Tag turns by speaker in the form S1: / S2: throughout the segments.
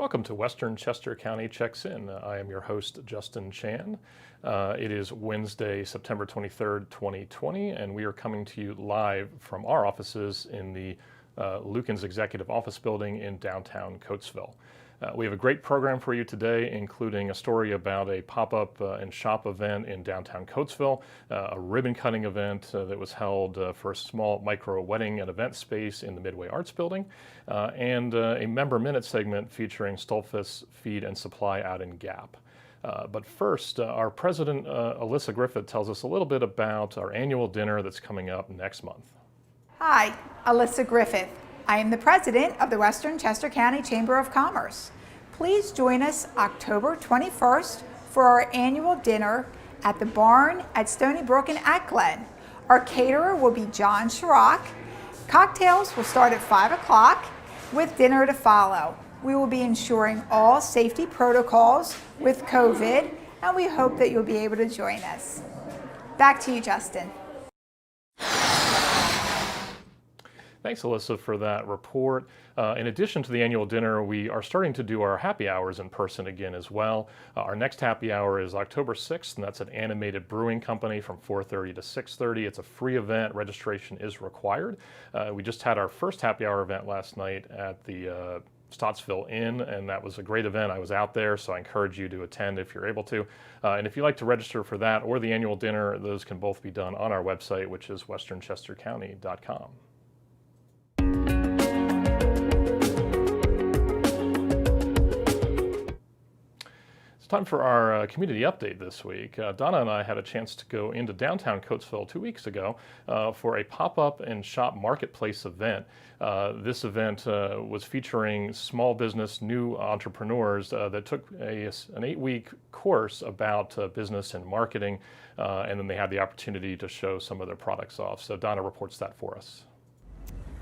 S1: Welcome to Western Chester County Checks In. I am your host, Justin Chan. It is Wednesday, September 23rd, 2020, and we are coming to you live from our offices in the Lukens Executive Office Building in downtown Coatesville. We have a great program for you today, including a story about a pop-up and shop event in downtown Coatesville, a ribbon cutting event that was held for a small micro wedding and event space in the Midway Arts Building, and a member minute segment featuring Stoltzfus Feed Supply out in Gap. But first, our president, Alyssa Griffith, tells us a little bit about our annual dinner that's coming up next month.
S2: Hi, Alyssa Griffith. I am the president of the Western Chester County Chamber of Commerce. Please join us October 21st for our annual dinner at the barn at Stony Brook in Glen. Our caterer will be John Chirac. Cocktails will start at 5 o'clock with dinner to follow. We will be ensuring all safety protocols with COVID, and we hope that you'll be able to join us. Back to you, Justin.
S1: Thanks, Alyssa, for that report. In addition to the annual dinner, we are starting to do our happy hours in person again as well. Our next happy hour is October 6th, and that's at Animated Brewing Company from 4:30 to 6:30. It's a free event. Registration is required. We just had our first happy hour event last night at the Stoltzfus Inn, and that was a great event. I was out there, so I encourage you to attend if you're able to. And if you'd like to register for that or the annual dinner, those can both be done on our website, which is westernchestercounty.com. Time for our community update this week. Donna and I had a chance to go into downtown Coatesville 2 weeks ago for a pop-up and shop marketplace event. This event was featuring small business new entrepreneurs that took an 8-week course about business and marketing, and then they had the opportunity to show some of their products off. So Donna reports that for us.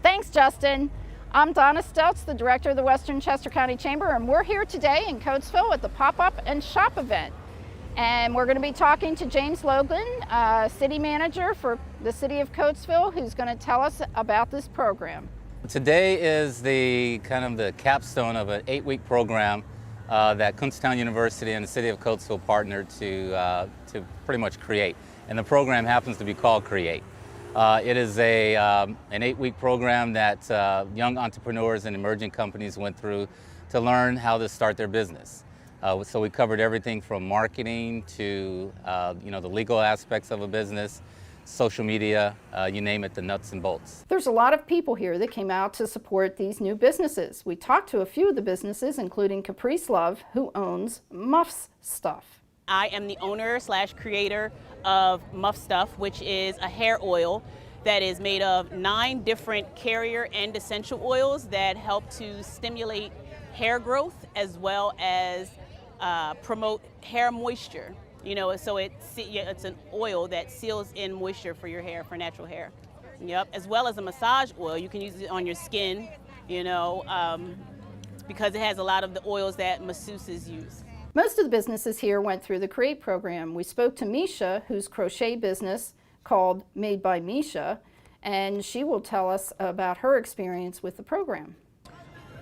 S3: Thanks, Justin. I'm Donna Stoltz, the director of the Western Chester County Chamber, and we're here today in Coatesville at the Pop-Up and Shop event. And we're going to be talking to James Logan, city manager for the city of Coatesville, who's going to tell us about this program.
S4: Today is the capstone of an 8-week program that Kutztown University and the city of Coatesville partnered to pretty much create. And the program happens to be called Create. It is an 8-week program that young entrepreneurs and emerging companies went through to learn how to start their business. So we covered everything from marketing to the legal aspects of a business, social media, you name it, the nuts and bolts.
S3: There's a lot of people here that came out to support these new businesses. We talked to a few of the businesses, including Caprice Love, who owns Muffs Stuff.
S5: I am the owner/creator of Muff Stuff, which is a hair oil that is made of 9 different carrier and essential oils that help to stimulate hair growth as well as promote hair moisture. So it's an oil that seals in moisture for your hair, for natural hair. Yep, as well as a massage oil. You can use it on your skin, because it has a lot of the oils that masseuses use.
S3: Most of the businesses here went through the Create program. We spoke to Misha, whose crochet business called Made by Misha, and she will tell us about her experience with the program.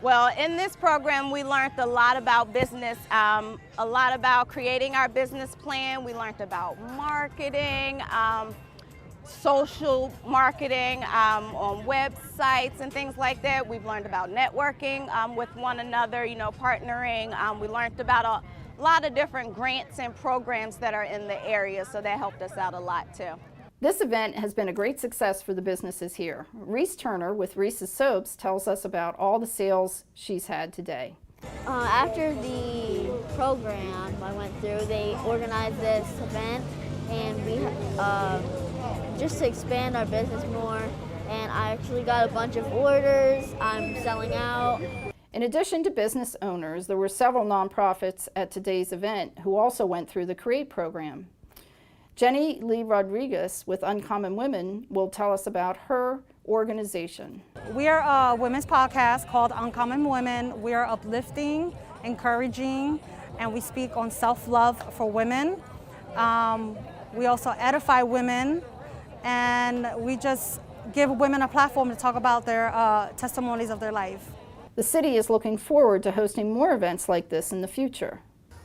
S6: Well, in this program, we learned a lot about business, a lot about creating our business plan. We learned about marketing, social marketing on websites and things like that. We've learned about networking with one another, partnering. We learned about a lot of different grants and programs that are in the area, so that helped us out a lot too.
S3: This event has been a great success for the businesses here. Reese Turner with Reese's Soaps tells us about all the sales she's had today.
S7: After the program I went through, they organized this event, and we just to expand our business more, and I actually got a bunch of orders. I'm selling out.
S3: In addition to business owners, there were several nonprofits at today's event who also went through the Create program. Jenny Lee Rodriguez with Uncommon Women will tell us about her organization.
S8: We are a women's podcast called Uncommon Women. We are uplifting, encouraging, and we speak on self-love for women. We also edify women, and we just give women a platform to talk about their testimonies of their life.
S3: The city is looking forward to hosting more events like this in the future.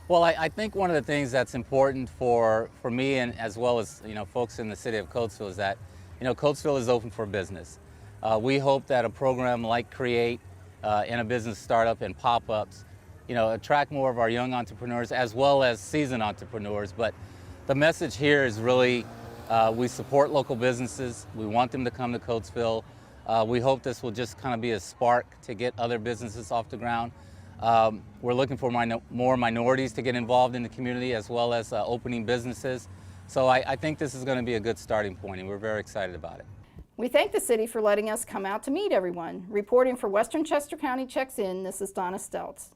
S4: Well, I think one of the things that's important for me and as well as folks in the city of Coatesville is that Coatesville is open for business. We hope that a program like Create in a business startup and pop-ups attract more of our young entrepreneurs as well as seasoned entrepreneurs. But the message here is really we support local businesses. We want them to come to Coatesville. We hope this will just kind of be a spark to get other businesses off the ground. We're looking for more minorities to get involved in the community as well as opening businesses. So I think this is going to be a good starting point, and we're very excited about it.
S3: We thank the city for letting us come out to meet everyone. Reporting for Western Chester County Checks In, this is Donna Stoltz.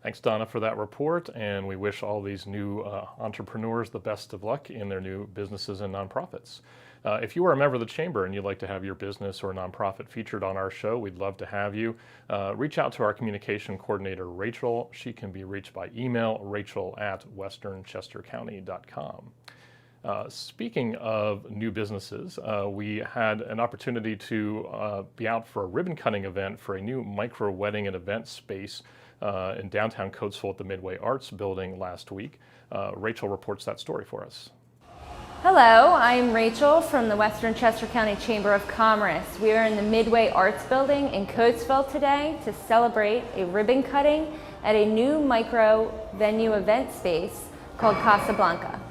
S1: Thanks, Donna, for that report, and we wish all these new entrepreneurs the best of luck in their new businesses and nonprofits. If you are a member of the Chamber and you'd like to have your business or nonprofit featured on our show, we'd love to have you. Reach out to our communication coordinator, Rachel. She can be reached by email, rachel@westernchestercounty.com. Speaking of new businesses, we had an opportunity to be out for a ribbon cutting event for a new micro wedding and event space in downtown Coatesville at the Midway Arts Building last week. Rachel reports that story for us.
S9: Hello, I'm Rachel from the Western Chester County Chamber of Commerce. We are in the Midway Arts Building in Coatesville today to celebrate a ribbon cutting at a new micro venue event space called Casablanca.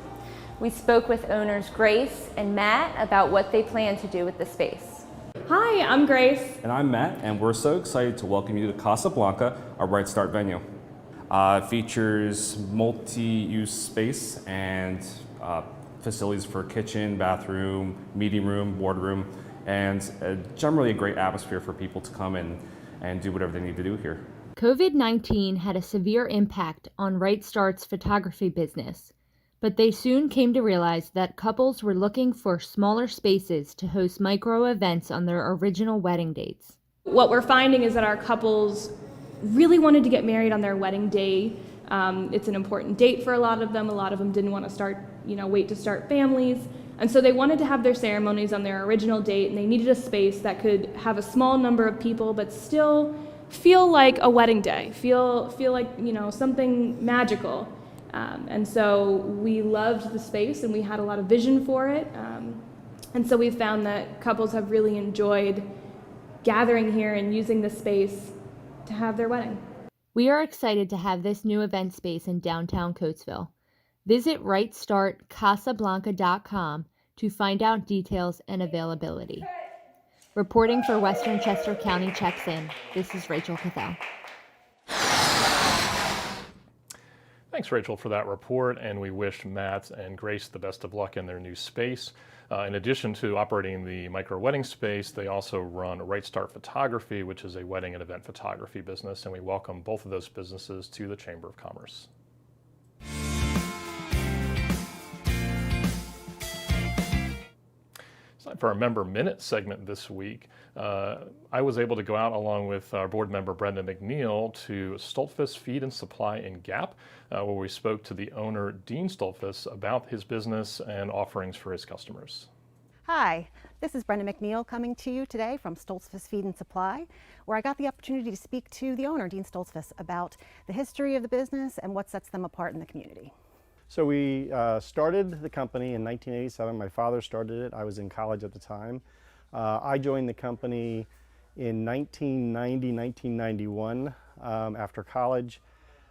S9: We spoke with owners Grace and Matt about what they plan to do with the space.
S10: Hi, I'm Grace.
S11: And I'm Matt, and we're so excited to welcome you to Casablanca, our Right Start venue. It features multi-use space and facilities for kitchen, bathroom, meeting room, boardroom, and generally a great atmosphere for people to come in and do whatever they need to do here.
S9: COVID-19 had a severe impact on Right Start's photography business, but they soon came to realize that couples were looking for smaller spaces to host micro events on their original wedding dates.
S10: What we're finding is that our couples really wanted to get married on their wedding day. It's an important date for a lot of them. A lot of them didn't want to wait to start families. And so they wanted to have their ceremonies on their original date, and they needed a space that could have a small number of people, but still feel like a wedding day, feel like, something magical. And so we loved the space, and we had a lot of vision for it. And so we found that couples have really enjoyed gathering here and using the space to have their wedding.
S9: We are excited to have this new event space in downtown Coatesville. Visit rightstartcasablanca.com to find out details and availability. Reporting for Western Chester County Checks In, this is Rachel Cathell.
S1: Thanks, Rachel, for that report, and we wish Matt and Grace the best of luck in their new space. In addition to operating the micro wedding space, they also run Right Start Photography, which is a wedding and event photography business, and we welcome both of those businesses to the Chamber of Commerce. It's time for our Member Minute segment this week. I was able to go out along with our board member Brenda McNeil to Stoltzfus Feed Supply in Gap, where we spoke to the owner, Dean Stoltzfus, about his business and offerings for his customers.
S12: Hi, this is Brenda McNeil coming to you today from Stoltzfus Feed Supply, where I got the opportunity to speak to the owner, Dean Stoltzfus, about the history of the business and what sets them apart in the community.
S13: So we started the company in 1987. My father started it. I was in college at the time. I joined the company in 1990, 1991 after college.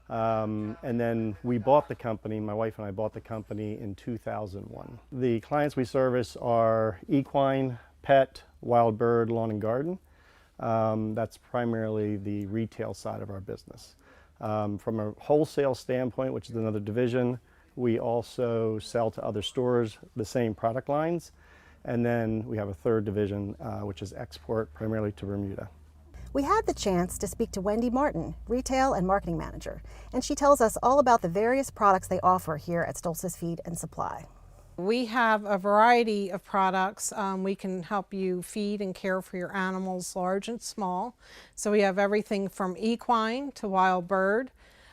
S13: And then we bought the company, my wife and I bought the company in 2001. The clients we service are equine, pet, wild bird, lawn and garden. That's primarily the retail side of our business. From a wholesale standpoint, which is another division, we also sell to other stores the same product lines. And then we have a third division, which is export, primarily to Bermuda.
S12: We had the chance to speak to Wendy Martin, Retail and Marketing Manager, and she tells us all about the various products they offer here at Stoltzfus Feed Supply.
S14: We have a variety of products. We can help you feed and care for your animals, large and small. So we have everything from equine to wild bird.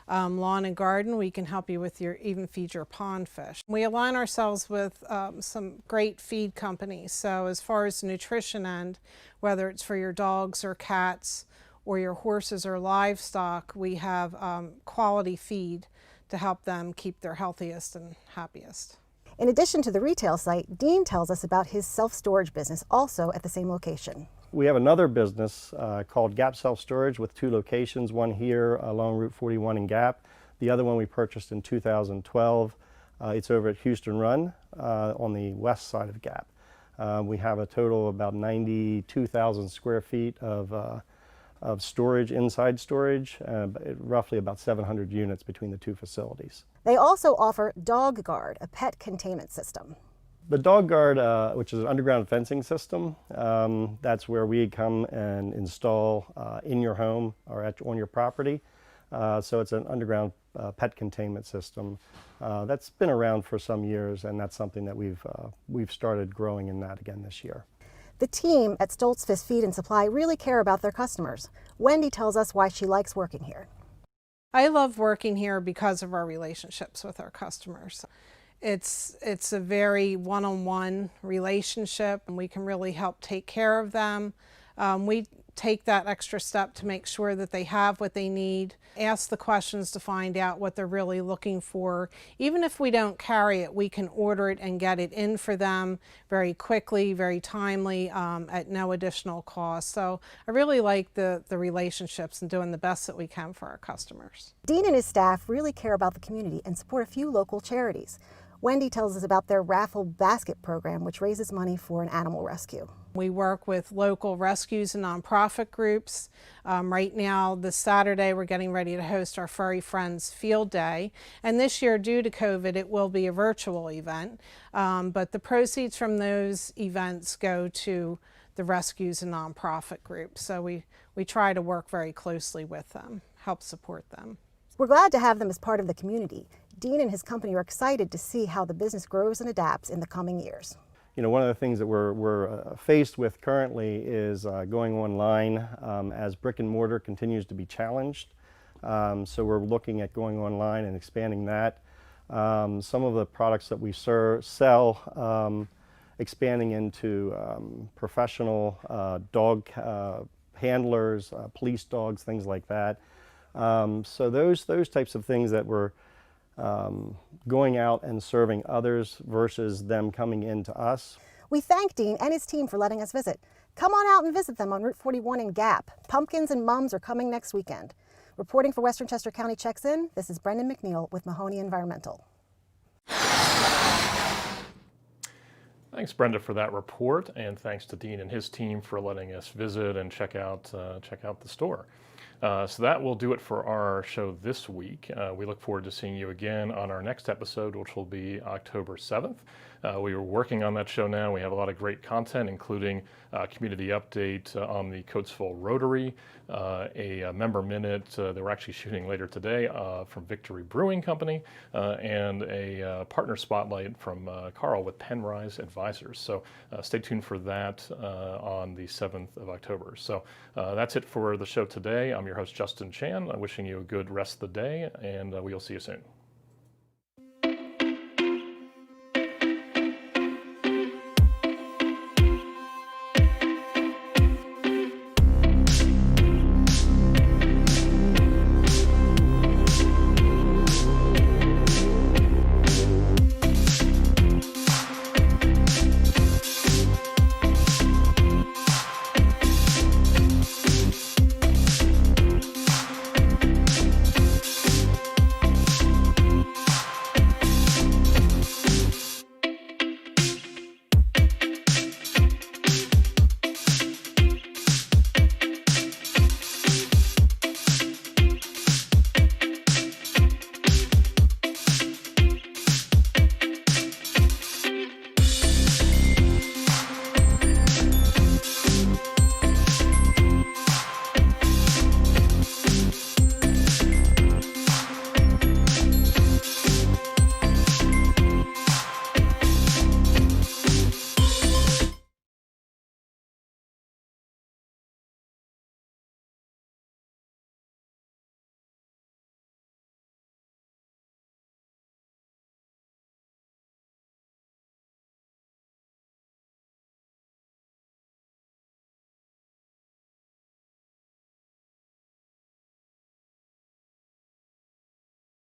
S14: lawn and garden. We can help you with even feed your pond fish. We align ourselves with some great feed companies. So as far as the nutrition end, whether it's for your dogs or cats or your horses or livestock, we have quality feed to help them keep their healthiest and happiest.
S12: In addition to the retail site, Dean tells us about his self-storage business, also at the same location.
S13: We have another business called Gap Self-Storage with 2 locations, one here along Route 41 in Gap. The other one we purchased in 2012. It's over at Houston Run on the west side of Gap. We have a total of about 92,000 square feet of storage, inside storage, roughly about 700 units between the 2 facilities.
S12: They also offer Dog Guard, a pet containment system.
S13: The Dog Guard, which is an underground fencing system, that's where we come and install in your home or on your property. So it's an underground pet containment system that's been around for some years, and that's something that we've started growing in that again this year.
S12: The team at Stoltzfus Feed Supply really care about their customers. Wendy tells us why she likes working here.
S14: I love working here because of our relationships with our customers. It's a very one-on-one relationship, and we can really help take care of them. We take that extra step to make sure that they have what they need, ask the questions to find out what they're really looking for. Even if we don't carry it, we can order it and get it in for them very quickly, very timely, at no additional cost. So I really like the relationships and doing the best that we can for our customers.
S12: Dean and his staff really care about the community and support a few local charities. Wendy tells us about their raffle basket program, which raises money for an animal rescue.
S14: We work with local rescues and nonprofit groups. Right now, this Saturday, we're getting ready to host our Furry Friends Field Day. And this year, due to COVID, it will be a virtual event. But the proceeds from those events go to the rescues and nonprofit groups. So we try to work very closely with them, help support them.
S12: We're glad to have them as part of the community. Dean and his company are excited to see how the business grows and adapts in the coming years.
S13: You know, one of the things that we're faced with currently is going online as brick and mortar continues to be challenged. So we're looking at going online and expanding that. Some of the products that we sell, expanding into professional dog handlers, police dogs, things like that. So those types of things that we're going out and serving others versus them coming into us.
S12: We thank Dean and his team for letting us visit. Come on out and visit them on Route 41 in Gap. Pumpkins and mums are coming next weekend. Reporting for Western Chester County Checks In, this is Brendan McNeil with Mahoney Environmental.
S1: Thanks, Brenda, for that report, and thanks to Dean and his team for letting us visit and check out the store. So that will do it for our show this week. We look forward to seeing you again on our next episode, which will be October 7th. We are working on that show now. We have a lot of great content, including a community update on the Coatesville Rotary, a member minute that we're actually shooting later today from Victory Brewing Company, and a partner spotlight from Carl with Penrise Advisors. So stay tuned for that on the 7th of October. So that's it for the show today. I'm your host, Justin Chan. I'm wishing you a good rest of the day, and we will see you soon.